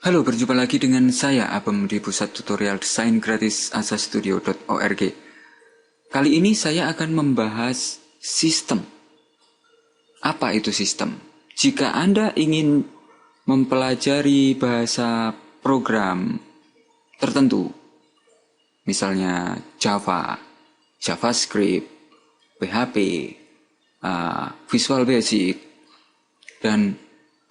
Halo, berjumpa lagi dengan saya, Abem, di Pusat Tutorial Desain Gratis asastudio.org. Kali ini saya akan membahas sistem. Apa itu sistem? Jika Anda ingin mempelajari bahasa program tertentu, misalnya Java, JavaScript, PHP, Visual Basic, dan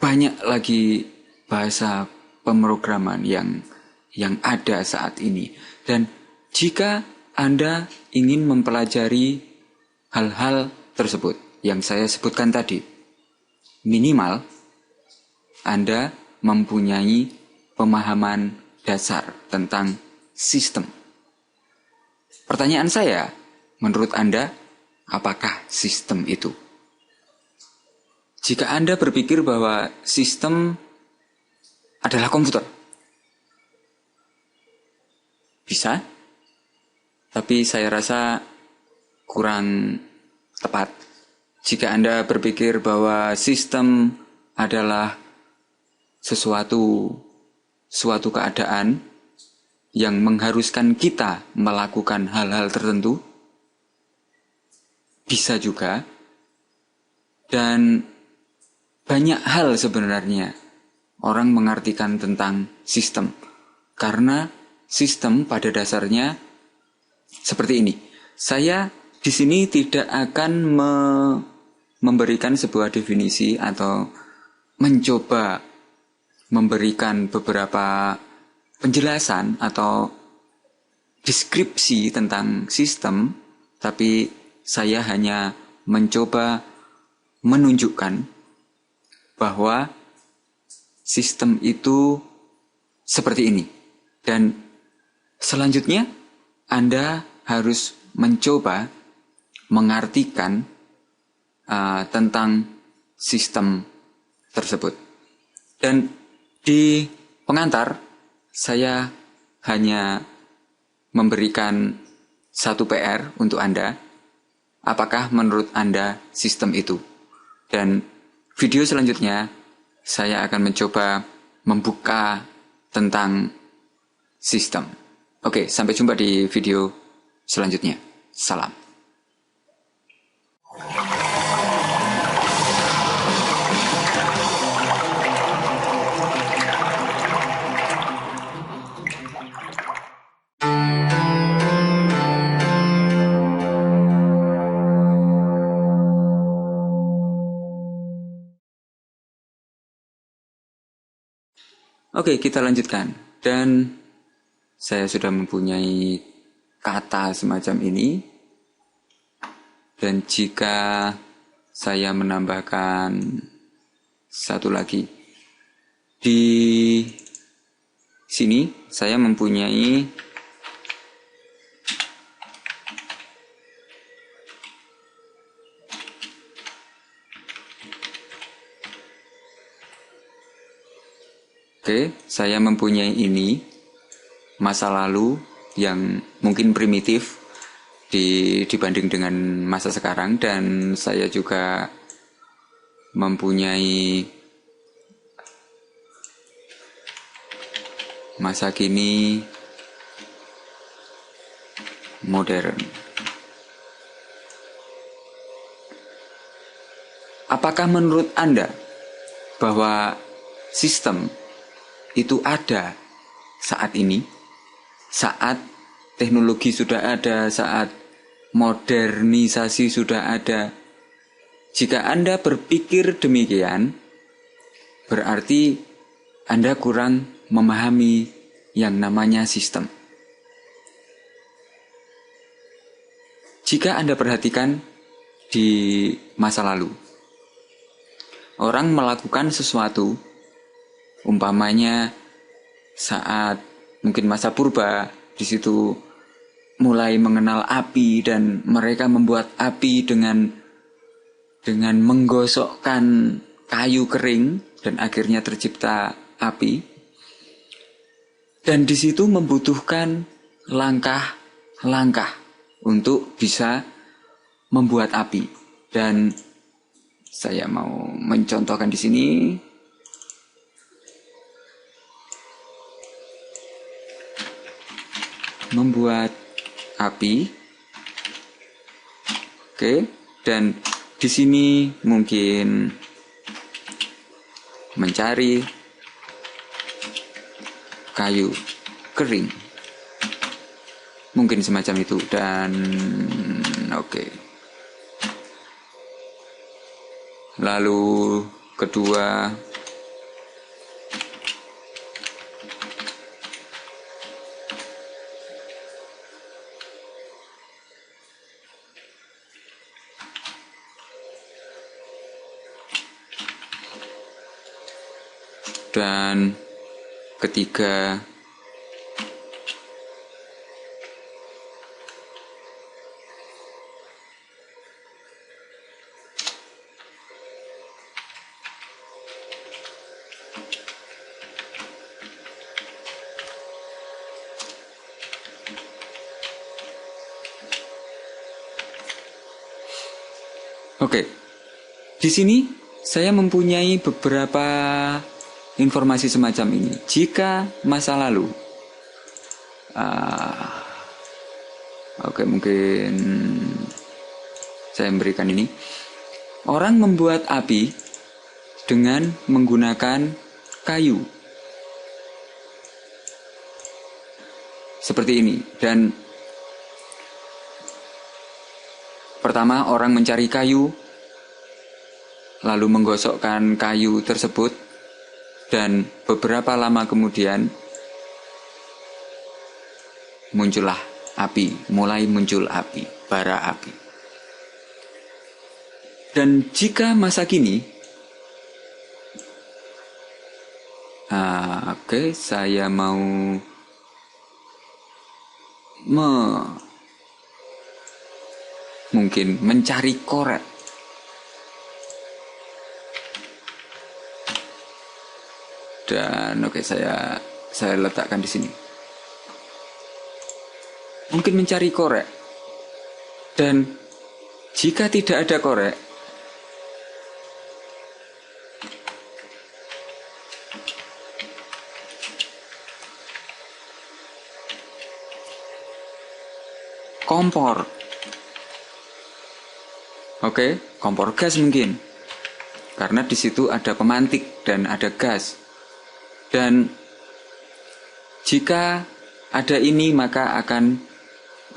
banyak lagi bahasa pemrograman yang ada saat ini. Dan jika Anda ingin mempelajari hal-hal tersebut yang saya sebutkan tadi, minimal Anda mempunyai pemahaman dasar tentang sistem. Pertanyaan saya, menurut Anda, apakah sistem itu? Jika Anda berpikir bahwa sistem adalah komputer, bisa, tapi saya rasa kurang tepat. Jika Anda berpikir bahwa sistem adalah suatu keadaan yang mengharuskan kita melakukan hal-hal tertentu, bisa juga. Dan banyak hal sebenarnya orang mengartikan tentang sistem. Karena sistem pada dasarnya seperti ini. Saya di sini tidak akan memberikan sebuah definisi atau mencoba memberikan beberapa penjelasan atau deskripsi tentang sistem, tapi saya hanya mencoba menunjukkan bahwa sistem itu seperti ini. Dan selanjutnya Anda harus mencoba mengartikan tentang sistem tersebut. Dan di pengantar saya hanya memberikan satu PR untuk Anda. Apakah menurut Anda sistem itu? Dan video selanjutnya saya akan mencoba membuka tentang sistem. Oke, sampai jumpa di video selanjutnya. Salam. Oke, kita lanjutkan. Dan saya sudah mempunyai kata semacam ini. Dan jika saya menambahkan satu lagi. Di sini saya mempunyai saya mempunyai ini, masa lalu yang mungkin primitif dibanding dengan masa sekarang, dan saya juga mempunyai masa kini modern. Apakah menurut Anda bahwa sistem itu ada saat ini, saat teknologi sudah ada, saat modernisasi sudah ada? Jika Anda berpikir demikian, berarti Anda kurang memahami yang namanya sistem. Jika Anda perhatikan di masa lalu, orang melakukan sesuatu, umpamanya saat mungkin masa purba, di situ mulai mengenal api dan mereka membuat api dengan menggosokkan kayu kering dan akhirnya tercipta api. Dan di situ membutuhkan langkah-langkah untuk bisa membuat api. Dan saya mau mencontohkan di sini. membuat api. Oke, dan di sini mungkin mencari kayu kering. Mungkin semacam itu. Dan oke. Lalu kedua, dan ketiga, oke. Di sini saya mempunyai beberapa informasi semacam ini. Jika masa lalu, oke, mungkin saya memberikan ini. Orang membuat api dengan menggunakan kayu. Seperti ini. Dan pertama, orang mencari kayu, lalu menggosokkan kayu tersebut, dan beberapa lama kemudian muncullah api, mulai muncul api, bara api. Dan jika masa kini, oke, saya mau mungkin mencari korek. Dan oke, saya letakkan di sini. Mungkin mencari korek. Dan jika tidak ada korek, kompor. Oke, kompor gas mungkin. Karena di situ ada pemantik dan ada gas. Dan jika ada ini, maka akan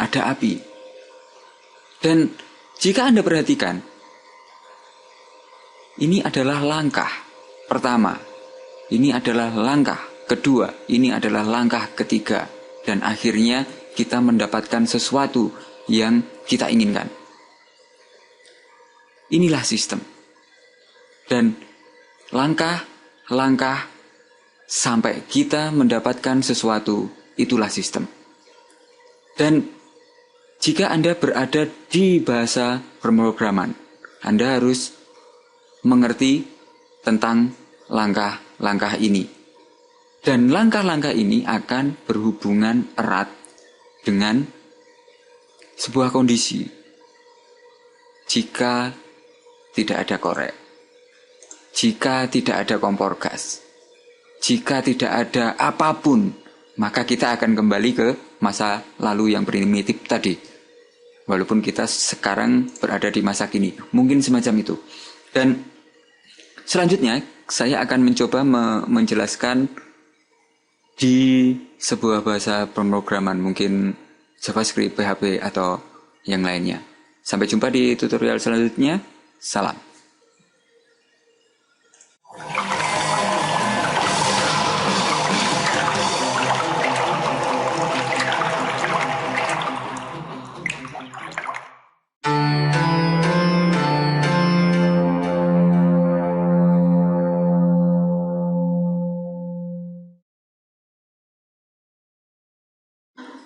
ada api. Dan jika Anda perhatikan, ini adalah langkah pertama, ini adalah langkah kedua, ini adalah langkah ketiga. Dan akhirnya kita mendapatkan sesuatu yang kita inginkan. Inilah sistem. Dan langkah-langkah sampai kita mendapatkan sesuatu, itulah sistem. Dan jika Anda berada di bahasa pemrograman, Anda harus mengerti tentang langkah-langkah ini. Dan langkah-langkah ini akan berhubungan erat dengan sebuah kondisi. Jika tidak ada korek, jika tidak ada kompor gas, jika tidak ada apapun, maka kita akan kembali ke masa lalu yang primitif tadi. Walaupun kita sekarang berada di masa kini, mungkin semacam itu. Dan selanjutnya saya akan mencoba menjelaskan di sebuah bahasa pemrograman, mungkin JavaScript, PHP, atau yang lainnya. Sampai jumpa di tutorial selanjutnya. Salam.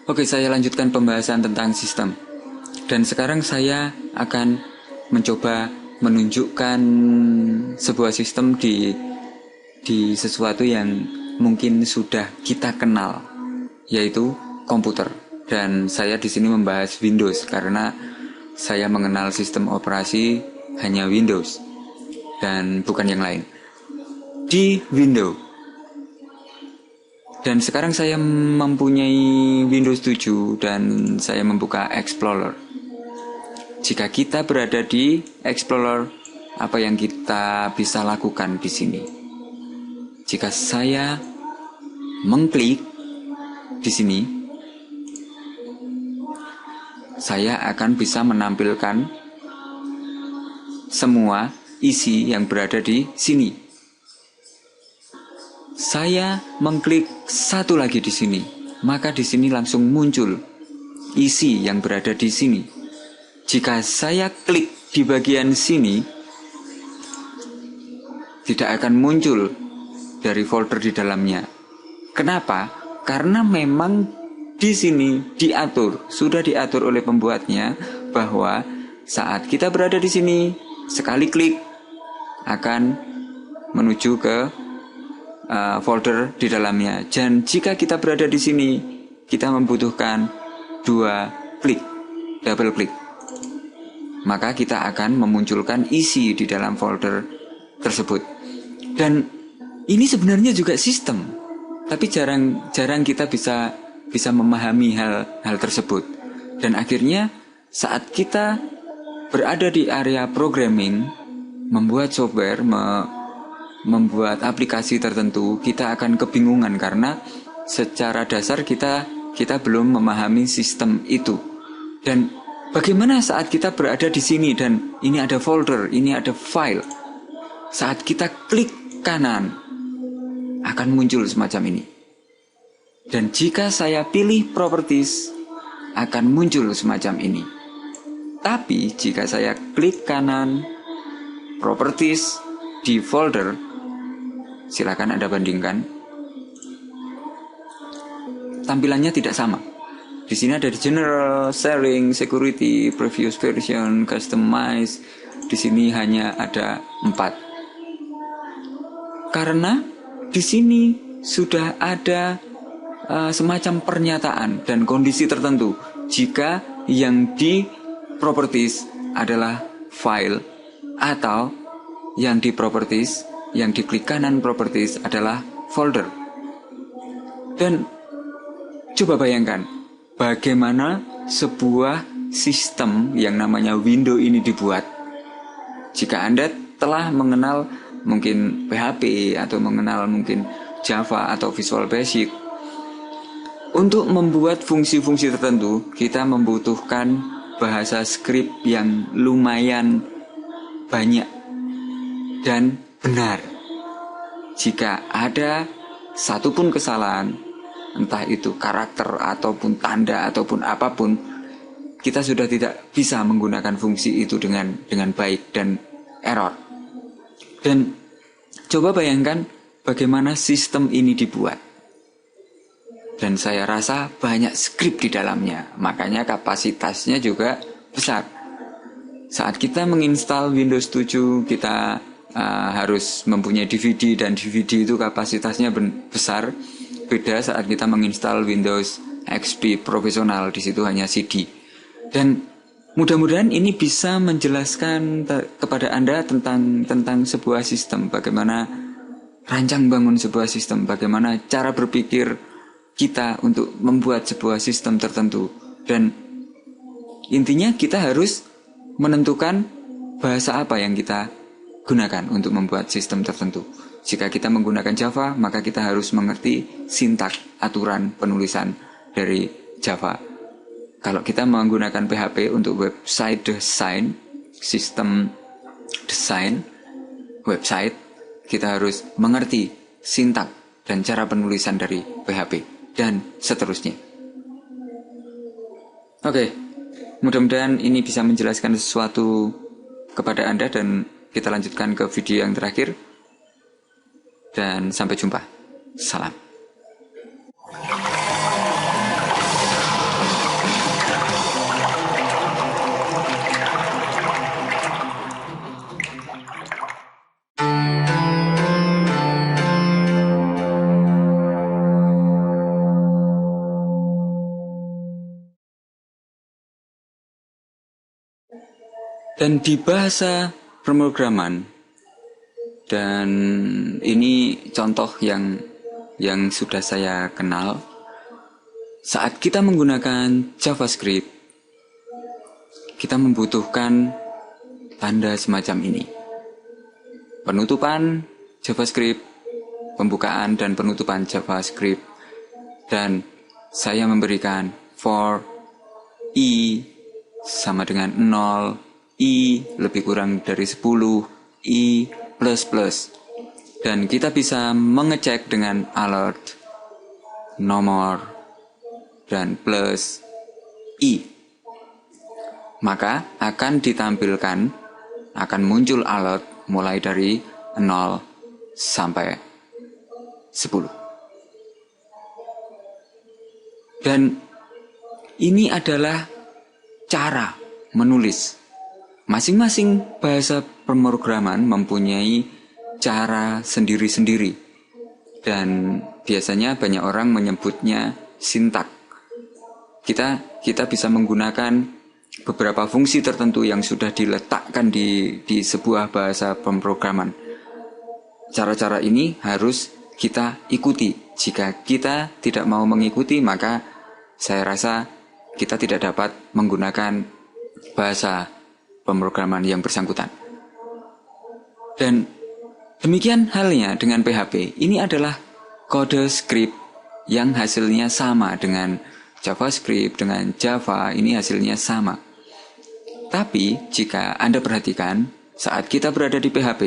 Oke, saya lanjutkan pembahasan tentang sistem. Dan sekarang saya akan mencoba menunjukkan sebuah sistem di sesuatu yang mungkin sudah kita kenal, yaitu komputer. Dan saya di sini membahas Windows karena saya mengenal sistem operasi hanya Windows dan bukan yang lain. Di Windows Dan sekarang saya mempunyai Windows 7 dan saya membuka Explorer. Jika kita berada di Explorer, apa yang kita bisa lakukan di sini? Jika saya mengklik di sini, saya akan bisa menampilkan semua isi yang berada di sini. Saya mengklik satu lagi di sini, maka di sini langsung muncul isi yang berada di sini. Jika saya klik di bagian sini, tidak akan muncul dari folder di dalamnya. Kenapa? Karena memang di sini sudah diatur oleh pembuatnya bahwa saat kita berada di sini, sekali klik akan menuju ke folder di dalamnya. Dan jika kita berada di sini, kita membutuhkan double klik. Maka kita akan memunculkan isi di dalam folder tersebut. Dan ini sebenarnya juga sistem, tapi jarang kita bisa memahami hal tersebut. Dan akhirnya saat kita berada di area programming, membuat software, membuat aplikasi tertentu, kita akan kebingungan karena secara dasar kita belum memahami sistem itu. Dan bagaimana saat kita berada di sini dan ini ada folder, ini ada file. Saat kita klik kanan, akan muncul semacam ini. Dan jika saya pilih properties, akan muncul semacam ini. Tapi jika saya klik kanan, properties di folder, silakan Anda bandingkan. Tampilannya tidak sama. Di sini ada di general, sharing, security, previous version, customize. Di sini hanya ada 4. Karena di sini sudah ada semacam pernyataan dan kondisi tertentu. Jika yang di properties adalah file, atau yang di properties, yang di klik kanan properties adalah folder. Dan coba bayangkan bagaimana sebuah sistem yang namanya Windows ini dibuat. Jika Anda telah mengenal mungkin PHP atau mengenal mungkin Java atau Visual Basic, untuk membuat fungsi-fungsi tertentu kita membutuhkan bahasa script yang lumayan banyak dan benar. Jika ada satupun kesalahan, entah itu karakter ataupun tanda ataupun apapun, kita sudah tidak bisa menggunakan fungsi itu dengan baik dan error. Dan coba bayangkan bagaimana sistem ini dibuat. Dan saya rasa banyak skrip di dalamnya, makanya kapasitasnya juga besar. Saat kita menginstal Windows 7, kita harus mempunyai DVD, dan DVD itu kapasitasnya besar. Beda saat kita menginstal Windows XP Profesional, di situ hanya CD. Dan mudah-mudahan ini bisa menjelaskan kepada Anda tentang sebuah sistem, bagaimana rancang bangun sebuah sistem, bagaimana cara berpikir kita untuk membuat sebuah sistem tertentu. Dan intinya kita harus menentukan bahasa apa yang kita gunakan untuk membuat sistem tertentu. Jika kita menggunakan Java, maka kita harus mengerti sintak, aturan penulisan dari Java. Kalau kita menggunakan PHP untuk website design, sistem desain website, kita harus mengerti sintak dan cara penulisan dari PHP. Dan seterusnya. Oke, mudah-mudahan ini bisa menjelaskan sesuatu kepada Anda, dan kita lanjutkan ke video yang terakhir. Dan sampai jumpa. Salam. Dan di bahasa pemrograman, dan ini contoh yang yang sudah saya kenal, saat kita menggunakan JavaScript, kita membutuhkan tanda semacam ini. Penutupan JavaScript, pembukaan dan penutupan JavaScript. Dan saya memberikan for i sama dengan 0, i lebih kurang dari 10, i plus plus. Dan kita bisa mengecek dengan alert, nomor, dan plus i. Maka akan ditampilkan, akan muncul alert mulai dari 0 sampai 10. Dan ini adalah cara menulis. Masing-masing bahasa pemrograman mempunyai cara sendiri-sendiri. Dan biasanya banyak orang menyebutnya sintak. Kita bisa menggunakan beberapa fungsi tertentu yang sudah diletakkan di sebuah bahasa pemrograman. Cara-cara ini harus kita ikuti. Jika kita tidak mau mengikuti, maka saya rasa kita tidak dapat menggunakan bahasa pemrograman yang bersangkutan. Dan demikian halnya dengan PHP. Ini adalah kode script yang hasilnya sama dengan JavaScript, dengan Java, ini hasilnya sama. Tapi jika Anda perhatikan, saat kita berada di PHP,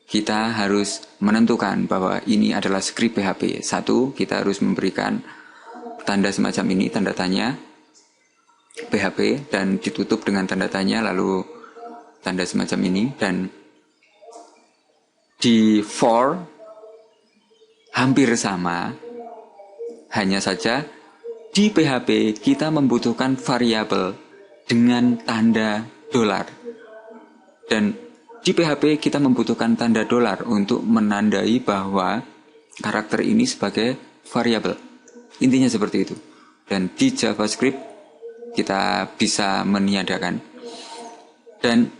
kita harus menentukan bahwa ini adalah script PHP. Satu, kita harus memberikan tanda semacam ini, tanda tanya PHP, dan ditutup dengan tanda tanya, lalu tanda semacam ini. Dan di for hampir sama, hanya saja di PHP kita membutuhkan variabel dengan tanda $. Dan di PHP kita membutuhkan tanda $, untuk menandai bahwa karakter ini sebagai variabel. Intinya seperti itu. Dan di JavaScript kita bisa meniadakan. Dan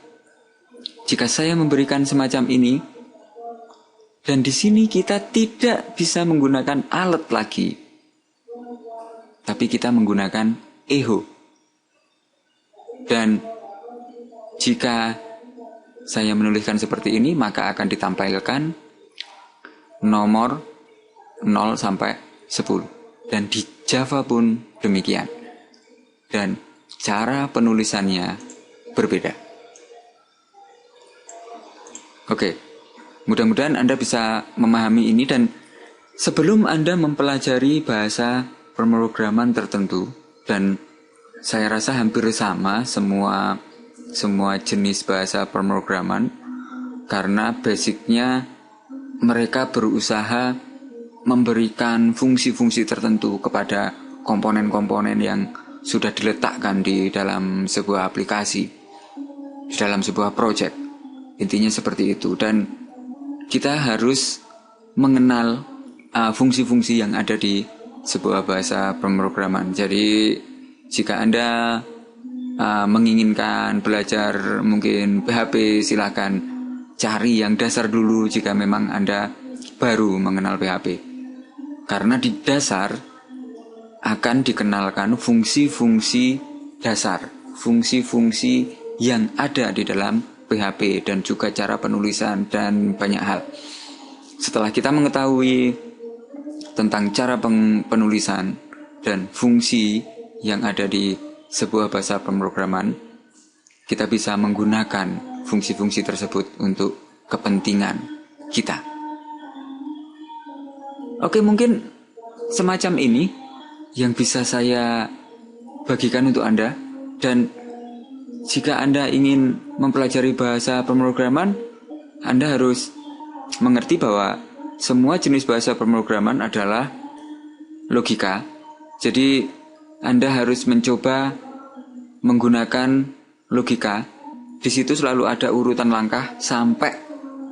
jika saya memberikan semacam ini, dan di sini kita tidak bisa menggunakan alert lagi, tapi kita menggunakan echo. Dan jika saya menuliskan seperti ini, maka akan ditampilkan nomor 0 sampai 10. Dan di Java pun demikian. Dan cara penulisannya berbeda. Oke, mudah-mudahan Anda bisa memahami ini. Dan sebelum Anda mempelajari bahasa pemrograman tertentu, dan saya rasa hampir sama semua jenis bahasa pemrograman, karena basicnya mereka berusaha memberikan fungsi-fungsi tertentu kepada komponen-komponen yang sudah diletakkan di dalam sebuah aplikasi, di dalam sebuah project. Intinya seperti itu. Dan kita harus mengenal fungsi-fungsi yang ada di sebuah bahasa pemrograman. Jadi jika Anda menginginkan belajar mungkin PHP, silakan cari yang dasar dulu jika memang Anda baru mengenal PHP. Karena di dasar akan dikenalkan fungsi-fungsi dasar, fungsi-fungsi yang ada di dalam PHP, dan juga cara penulisan dan banyak hal. Setelah kita mengetahui tentang cara penulisan dan fungsi yang ada di sebuah bahasa pemrograman, kita bisa menggunakan fungsi-fungsi tersebut untuk kepentingan kita. Oke, mungkin semacam ini yang bisa saya bagikan untuk Anda. Dan jika Anda ingin mempelajari bahasa pemrograman, Anda harus mengerti bahwa semua jenis bahasa pemrograman adalah logika. Jadi Anda harus mencoba menggunakan logika. Di situ selalu ada urutan langkah sampai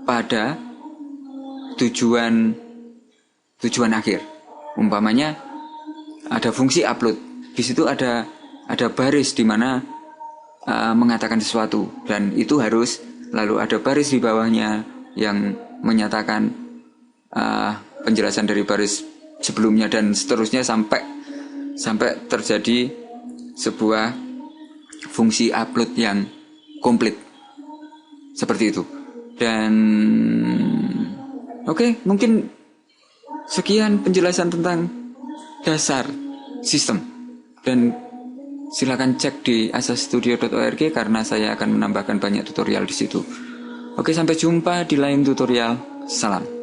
pada tujuan akhir. Umpamanya ada fungsi upload. Di situ ada baris di mana mengatakan sesuatu, dan itu harus lalu ada baris di bawahnya yang menyatakan penjelasan dari baris sebelumnya dan seterusnya sampai terjadi sebuah fungsi upload yang komplit seperti itu. Dan oke, mungkin sekian penjelasan tentang dasar sistem, dan silakan cek di asastudio.org karena saya akan menambahkan banyak tutorial di situ. Oke, sampai jumpa di lain tutorial. Salam.